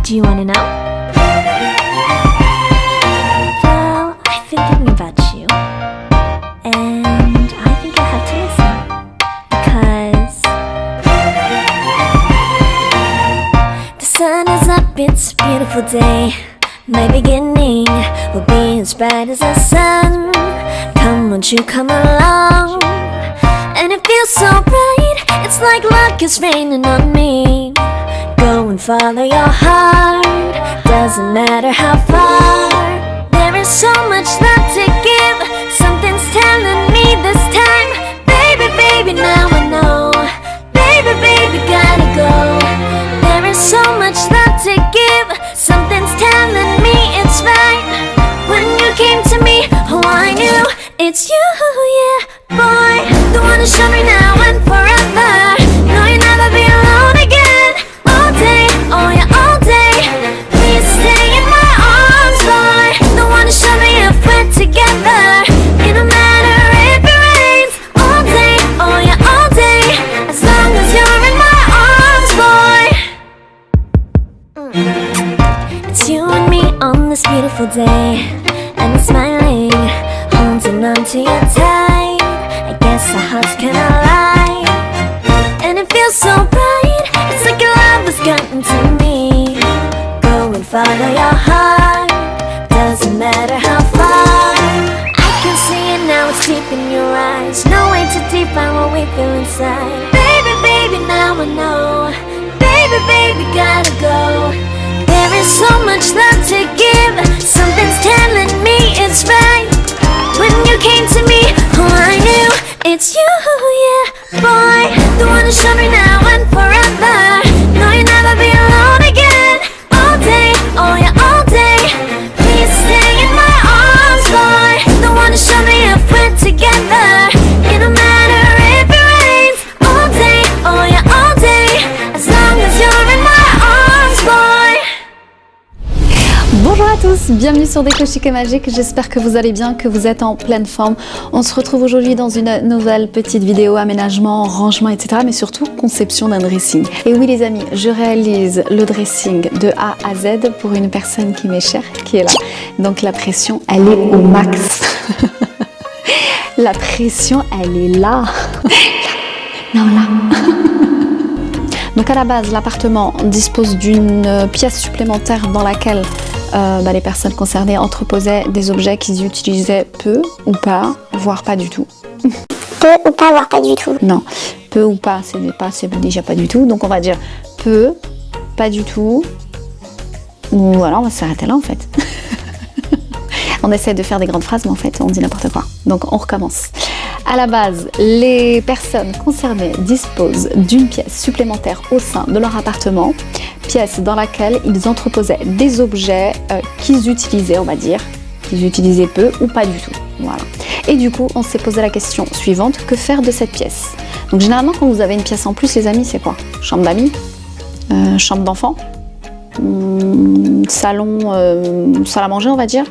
Do you want to know? Well, I've been thinking about you, and I think I have to listen, because the sun is up, it's a beautiful day. My beginning will be as bright as the sun. Come, won't you come along? And it feels so bright, it's like luck is raining on me. Go and follow your heart, doesn't matter how far. There is so much love to give, something's telling me this time. Baby, baby, now I know. Baby, baby, gotta go. There is so much love to give, something's telling me it's right. When you came to me, oh I knew it's you, yeah, boy. The one to show me now and forever. No, you'll never be alone again. All day, oh yeah, all day. Please stay in my arms, boy. The one to show me if we're together. It don't matter if it rains. All day, oh yeah, all day. As long as you're in my arms, boy. It's you and me on this beautiful day, and I'm smiling, holding on to you tight. I guess our hearts cannot lie, and it feels so bright. It's like your love has gotten to me. Go and follow your heart, doesn't matter how far. I can see it now, it's deep in your eyes. No way to define what we feel inside. Baby, baby, now I know. Baby, baby, gotta go. There is so much love to give, something's telling me it's right. When you came to me, oh I knew it's you, yeah, boy. The one to show me now and forever. No, you'll never be alone again. All day, oh yeah, all day. Please stay in my arms, boy. The one to show me if we're together. It don't matter if it rains. All day, oh yeah, all day. As long as you're in my arms, boy. Bonjour à tous, bienvenue sur Déco Chic et Magique, j'espère que vous allez bien, que vous êtes en pleine forme. On se retrouve aujourd'hui dans une nouvelle petite vidéo aménagement, rangement, etc. mais surtout conception d'un dressing. Et oui les amis, je réalise le dressing de A à Z pour une personne qui m'est chère, qui est là. Donc la pression, elle est au max. La pression, elle est là. Non, là. Donc à la base, l'appartement dispose d'une pièce supplémentaire dans laquelle les personnes concernées entreposaient des objets qu'ils utilisaient peu ou pas, voire pas du tout. Peu ou pas, voire pas du tout. Non, peu ou pas, c'est déjà pas du tout. Donc on va dire peu, pas du tout, ou voilà, on va s'arrêter là en fait. On essaie de faire des grandes phrases, mais en fait on dit n'importe quoi. Donc on recommence. À la base, les personnes concernées disposent d'une pièce supplémentaire au sein de leur appartement, pièce dans laquelle ils entreposaient des objets qu'ils utilisaient, on va dire, qu'ils utilisaient peu ou pas du tout. Voilà. Et du coup, on s'est posé la question suivante, que faire de cette pièce? Donc généralement, quand vous avez une pièce en plus, les amis, c'est quoi? Chambre d'amis, chambre d'enfant, salon, salle à manger, on va dire.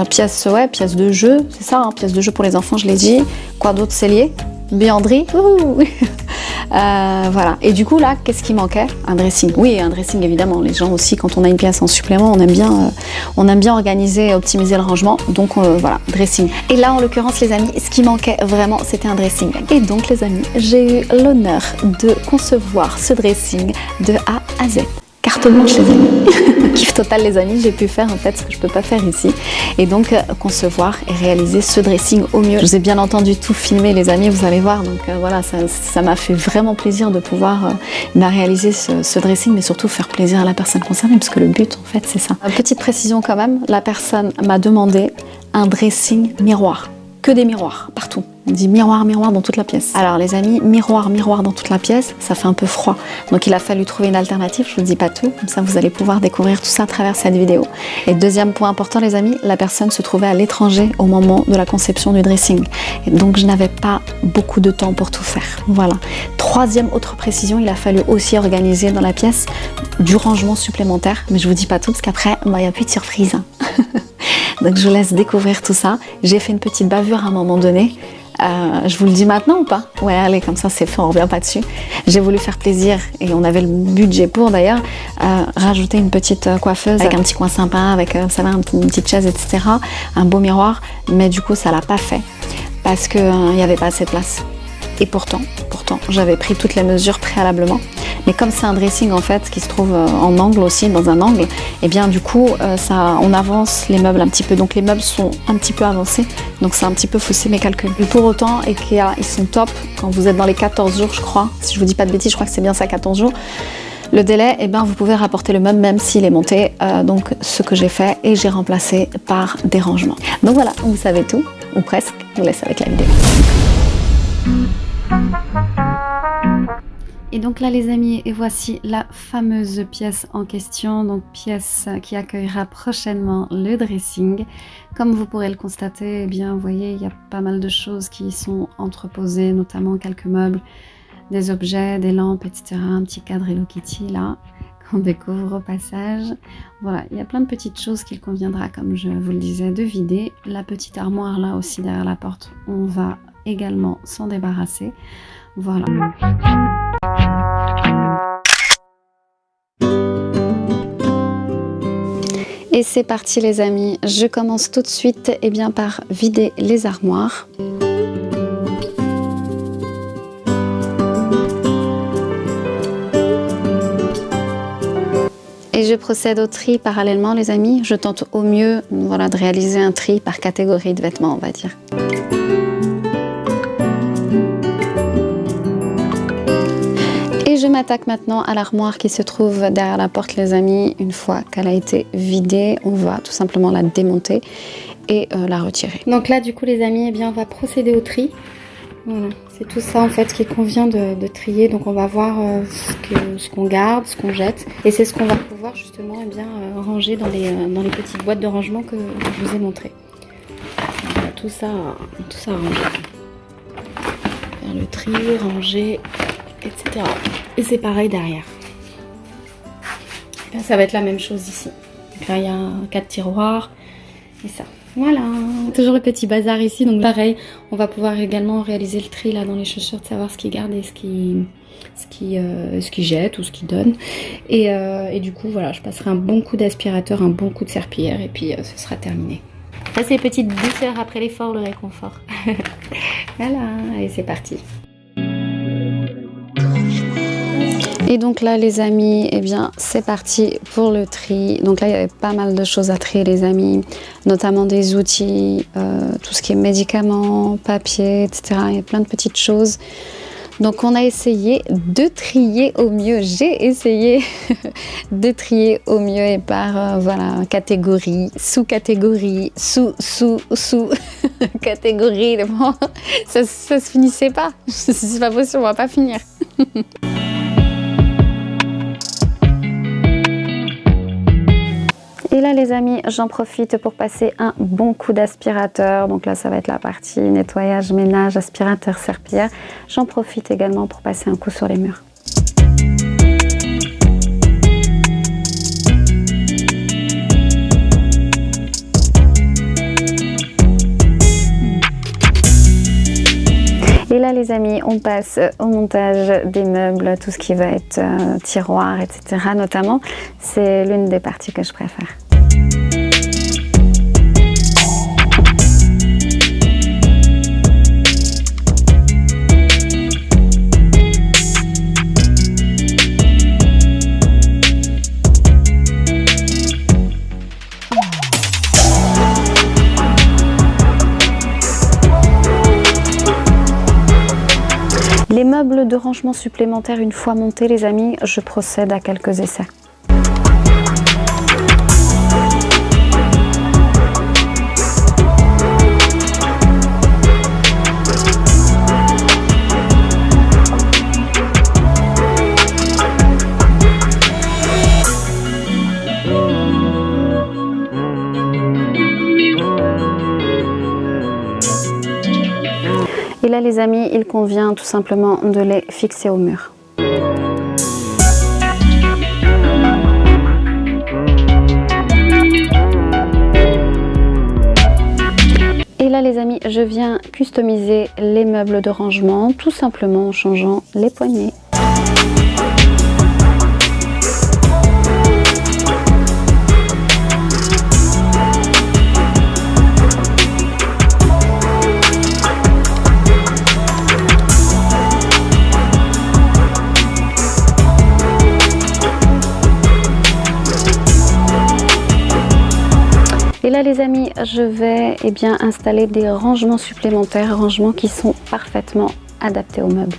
Pièce de jeu, c'est ça, hein, pièce de jeu pour les enfants, je l'ai dit. Quoi d'autre, cellier, buanderie, voilà. Et du coup là, qu'est-ce qui manquait? Un dressing. Oui, un dressing évidemment. Les gens aussi, quand on a une pièce en supplément, on aime bien organiser et optimiser le rangement. Donc voilà, dressing. Et là, en l'occurrence, les amis, ce qui manquait vraiment, c'était un dressing. Et donc, les amis, j'ai eu l'honneur de concevoir ce dressing de A à Z. Carte blanche les amis. Kiff total les amis, j'ai pu faire en fait ce que je peux pas faire ici. Et donc concevoir et réaliser ce dressing au mieux. Je vous ai bien entendu tout filmer les amis, vous allez voir. Donc voilà, ça m'a fait vraiment plaisir de pouvoir réaliser ce dressing, mais surtout faire plaisir à la personne concernée, parce que le but en fait c'est ça. Petite précision quand même, la personne m'a demandé un dressing miroir. Que des miroirs, partout. On dit miroir, miroir dans toute la pièce. Alors les amis, miroir, miroir dans toute la pièce, ça fait un peu froid. Donc il a fallu trouver une alternative, je vous dis pas tout, comme ça vous allez pouvoir découvrir tout ça à travers cette vidéo. Et deuxième point important les amis, la personne se trouvait à l'étranger au moment de la conception du dressing. Et donc je n'avais pas beaucoup de temps pour tout faire. Voilà. Troisième autre précision, il a fallu aussi organiser dans la pièce du rangement supplémentaire. Mais je vous dis pas tout parce qu'après, il n'y a plus de surprise. Hein. Donc je vous laisse découvrir tout ça. J'ai fait une petite bavure à un moment donné. Je vous le dis maintenant ou pas? Ouais, allez, comme ça c'est fait, on revient pas dessus. J'ai voulu faire plaisir et on avait le budget pour d'ailleurs, rajouter une petite coiffeuse avec un petit coin sympa, avec ça va, une petite chaise, etc. Un beau miroir, mais du coup ça l'a pas fait parce que il n'y avait pas assez de place. Et pourtant, j'avais pris toutes les mesures préalablement. Mais comme c'est un dressing en fait qui se trouve en angle aussi, dans un angle, et bien du coup on avance les meubles un petit peu. Donc les meubles sont un petit peu avancés, donc c'est un petit peu faussé mes calculs. Pour autant, IKEA, ils sont top quand vous êtes dans les 14 jours, je crois. Si je vous dis pas de bêtises, je crois que c'est bien ça, 14 jours. Le délai, eh ben, vous pouvez rapporter le meuble même s'il est monté. Donc ce que j'ai fait, et j'ai remplacé par des rangements. Donc voilà, vous savez tout, ou presque. Je vous laisse avec la vidéo. Et donc là les amis, et voici la fameuse pièce en question, donc pièce qui accueillera prochainement le dressing. Comme vous pourrez le constater, eh bien vous voyez, il y a pas mal de choses qui sont entreposées, notamment quelques meubles, des objets, des lampes, etc. Un petit cadre Hello Kitty là, qu'on découvre au passage. Voilà, il y a plein de petites choses qu'il conviendra, comme je vous le disais, de vider. La petite armoire là aussi derrière la porte, on va également s'en débarrasser. Voilà. Et c'est parti les amis, je commence tout de suite par vider les armoires. Et je procède au tri parallèlement les amis, je tente au mieux de réaliser un tri par catégorie de vêtements on va dire. Et je m'attaque maintenant à l'armoire qui se trouve derrière la porte les amis. Une fois qu'elle a été vidée, on va tout simplement la démonter et la retirer. Donc là du coup les amis, on va procéder au tri. Voilà, c'est tout ça en fait qui convient de trier. Donc on va voir ce qu'on garde, ce qu'on jette. Et c'est ce qu'on va pouvoir justement ranger dans les petites boîtes de rangement que je vous ai montré. Voilà, tout ça ranger. Faire le tri, ranger, etc. Et c'est pareil derrière. Là, ça va être la même chose ici. Donc là il y a 4 tiroirs et ça. Voilà, toujours le petit bazar ici, donc pareil, on va pouvoir également réaliser le tri là dans les chaussures, de savoir ce qu'ils gardent et ce qu'ils jettent ou ce qu'ils donnent. Et du coup, voilà, je passerai un bon coup d'aspirateur, un bon coup de serpillière et puis ce sera terminé. Ça c'est petite douceur après l'effort, le réconfort. Voilà, allez c'est parti. Et donc là les amis, c'est parti pour le tri. Donc là il y avait pas mal de choses à trier les amis, notamment des outils, tout ce qui est médicaments, papier, etc. Il y a plein de petites choses. Donc on a essayé de trier au mieux, j'ai essayé de trier au mieux et par catégorie, sous-catégorie, sous-catégorie. Ça se finissait pas, c'est pas possible, on va pas finir. Et là les amis, j'en profite pour passer un bon coup d'aspirateur. Donc là ça va être la partie nettoyage, ménage, aspirateur, serpillière. J'en profite également pour passer un coup sur les murs. Et là les amis, on passe au montage des meubles, tout ce qui va être tiroir, etc. notamment. C'est l'une des parties que je préfère. Les meubles de rangement supplémentaires, une fois montés les amis, je procède à quelques essais. Et là les amis, il convient tout simplement de les fixer au mur. Et là là les amis, je viens customiser les meubles de rangement tout simplement en changeant les poignées. Et là les amis, je vais installer des rangements supplémentaires, rangements qui sont parfaitement adaptés aux meubles.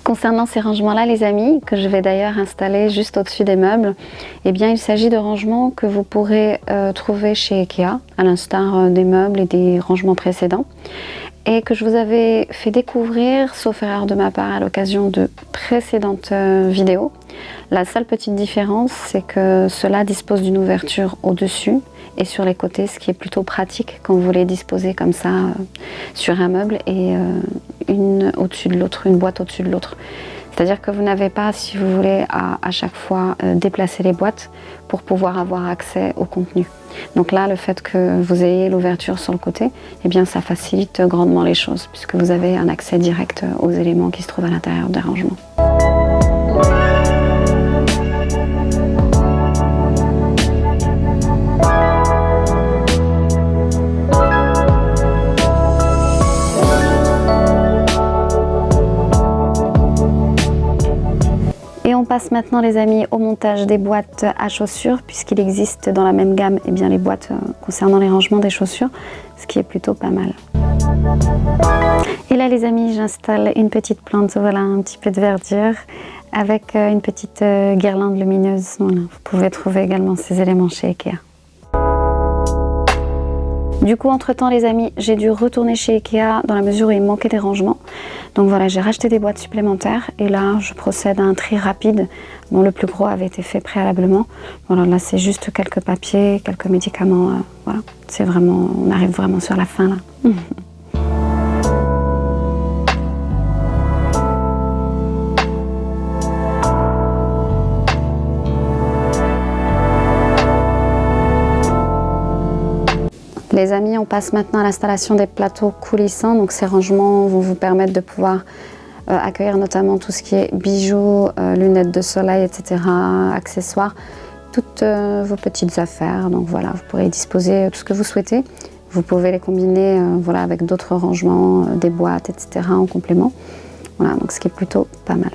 Concernant ces rangements-là, les amis, que je vais d'ailleurs installer juste au-dessus des meubles, il s'agit de rangements que vous pourrez trouver chez Ikea, à l'instar des meubles et des rangements précédents, et que je vous avais fait découvrir, sauf erreur de ma part, à l'occasion de précédentes vidéos. La seule petite différence, c'est que cela dispose d'une ouverture au-dessus et sur les côtés, ce qui est plutôt pratique quand vous les disposez comme ça sur un meuble et une au-dessus de l'autre, une boîte au-dessus de l'autre. C'est-à-dire que vous n'avez pas, si vous voulez, à chaque fois déplacer les boîtes pour pouvoir avoir accès au contenu. Donc là, le fait que vous ayez l'ouverture sur le côté, ça facilite grandement les choses puisque vous avez un accès direct aux éléments qui se trouvent à l'intérieur des rangements. Et on passe maintenant les amis au montage des boîtes à chaussures puisqu'il existe dans la même gamme les boîtes concernant les rangements des chaussures, ce qui est plutôt pas mal. Et là les amis, j'installe une petite plante, voilà, un petit peu de verdure avec une petite guirlande lumineuse. Voilà, vous pouvez trouver également ces éléments chez Ikea. Du coup, entre-temps, les amis, j'ai dû retourner chez Ikea dans la mesure où il me manquait des rangements. Donc voilà, j'ai racheté des boîtes supplémentaires et là, je procède à un tri rapide. Bon, le plus gros avait été fait préalablement. Voilà, là, c'est juste quelques papiers, quelques médicaments. Voilà, c'est vraiment, on arrive vraiment sur la fin là. Les amis, on passe maintenant à l'installation des plateaux coulissants. Donc ces rangements vont vous permettre de pouvoir accueillir notamment tout ce qui est bijoux, lunettes de soleil, etc., accessoires, toutes vos petites affaires. Donc voilà, vous pourrez disposer tout ce que vous souhaitez. Vous pouvez les combiner voilà, avec d'autres rangements, des boîtes, etc. en complément. Voilà, donc ce qui est plutôt pas mal.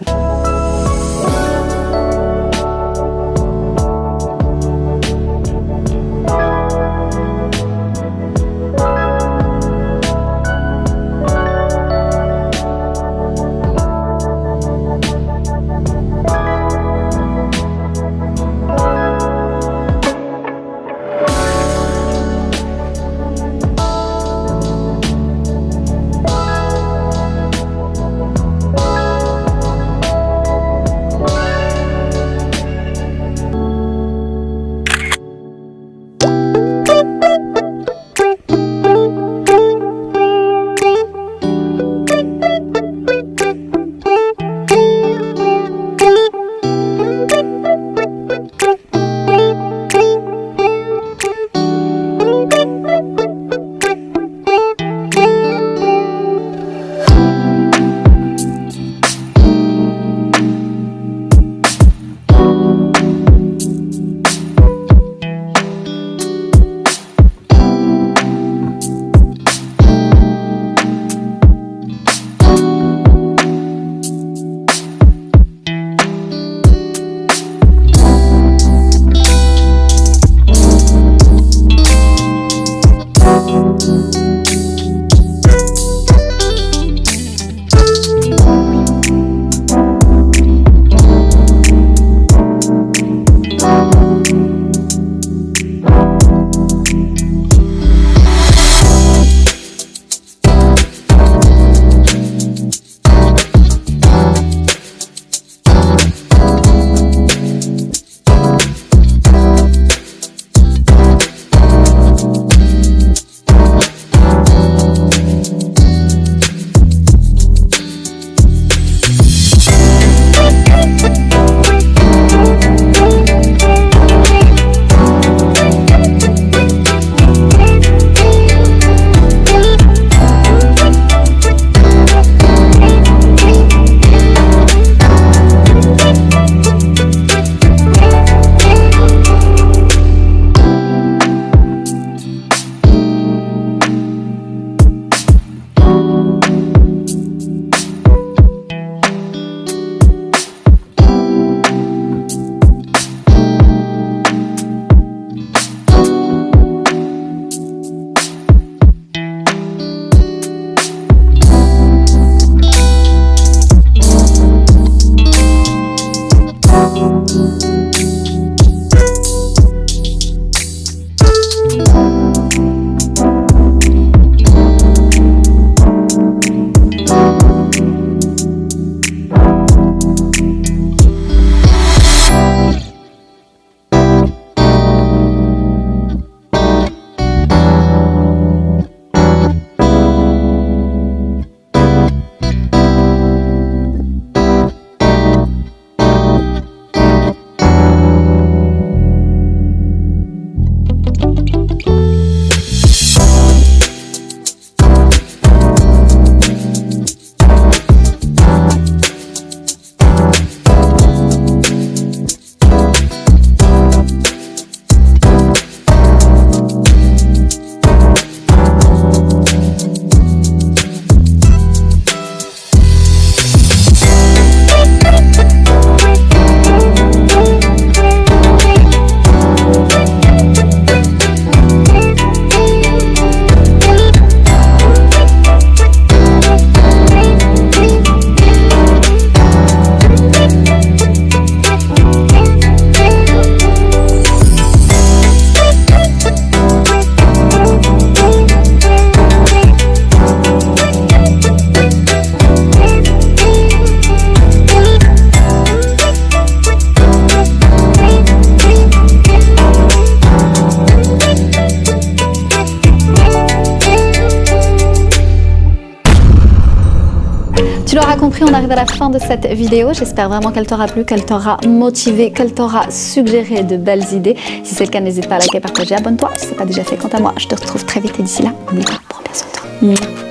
compris, on arrive à la fin de cette vidéo. J'espère vraiment qu'elle t'aura plu, qu'elle t'aura motivé, qu'elle t'aura suggéré de belles idées. Si c'est le cas, n'hésite pas à liker, partager, abonne-toi si ce n'est pas déjà fait. Quant à moi, je te retrouve très vite et d'ici là, n'oublie pas, prends bien soin de toi.